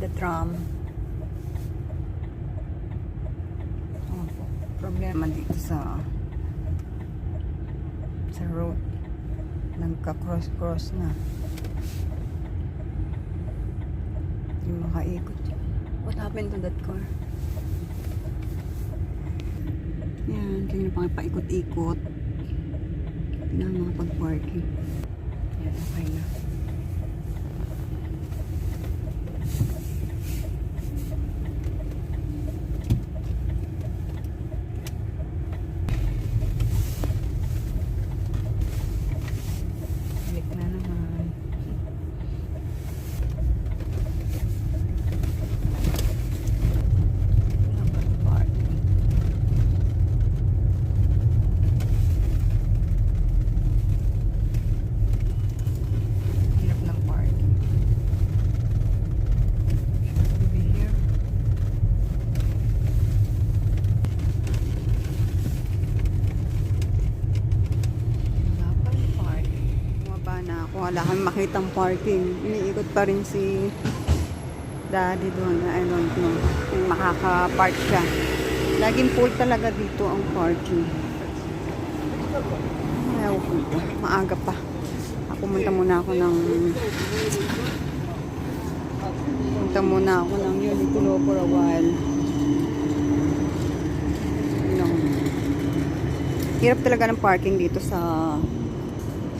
the tram. Oh, problema dito sa road. Nagka-cross na. Hindi makaikot. What happened to that car? Yan, kanina pa paikot-ikot. Hindi na makapag-parking. Yan, okay na. Balik na naman. Wala kami makitang parking. Iniikot pa rin si daddy doon. I don't know kung makaka-park siya. Laging full talaga dito ang parking. Ayaw ko ito. Maaga pa. Pumunta muna ako ng Uniqlo for a while. Hirap talaga ng parking dito sa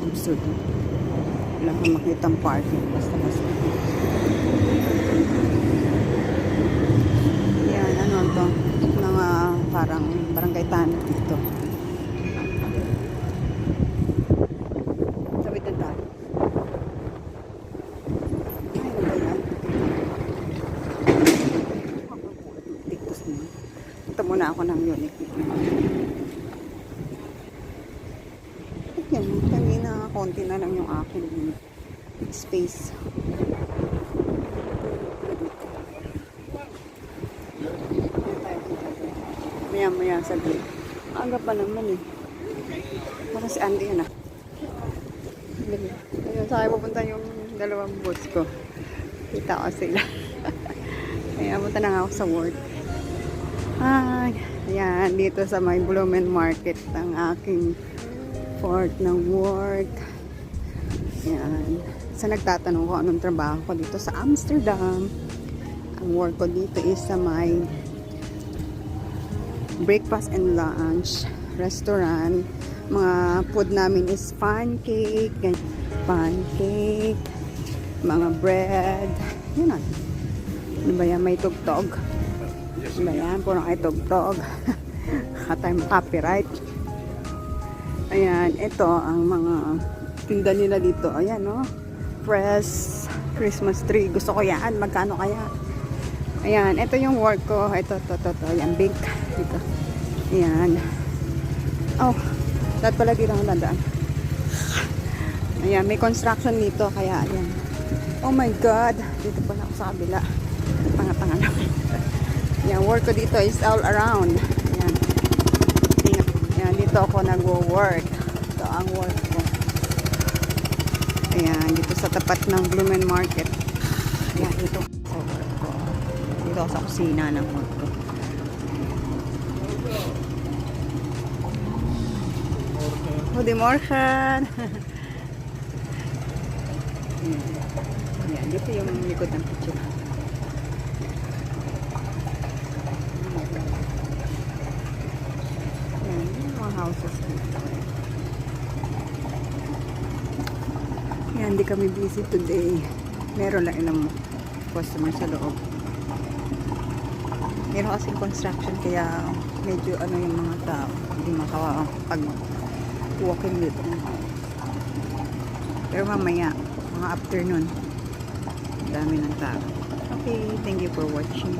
Absurd. Wala kang makitang parking. Basta. Yan, ano to? Mga parang barangay tanong dito. Sabit na tayo. Ay, ano ba yan? Diktos na. Punta muna ako ng Uniqlo. Yan, kanina konti na lang yung aking space. Maya sabi. Aga pa naman eh. Baka si Andy yun ah. Ayun, saan pupunta yung dalawang boss ko. Kita ko sila. Kaya punta na nga ako sa work. Ay, ayan, dito sa may Bloemen Market ang aking port ng work. Yan. Sa nagtatanong ko anong trabaho ko dito sa Amsterdam. Ang work ko dito is sa may breakfast and lunch restaurant. Mga food namin is pancake, mga bread. Yun na. Ano ba yan? May tugtog. Ano ba yan? Puro ay tugtog. Katay copyright. Ayan, ito ang mga tinda nila dito. Ayan, no? Press, Christmas tree. Gusto ko yan. Magkano kaya? Ayan, ito yung work ko. Ito. Ayan, big. Dito. Ayan. Oh, lahat pala dito ang landaan. Ayan, may construction dito. Kaya, ayan. Oh my God. Dito pala ako sa kabila. Tanga-tanga naman. Ayan, work ko dito is all around. Ayan. Ayan, dito ako nag-work. Ito ang work ko. Ayan, dito sa tapat ng Bloemen Market. Ayan, dito sa work ko. Dito ako sa kusina ng work ko. Goedemorgen! Ayan, dito yung likod ng kitchen. Houses dito. Yan, hindi kami busy today. Meron lang ilang customer sa loob. Meron kasi construction kaya medyo ano yung mga tao. Hindi makapag-walking dito. Pero mamaya, mga afternoon, dami ng tao. Okay, thank you for watching.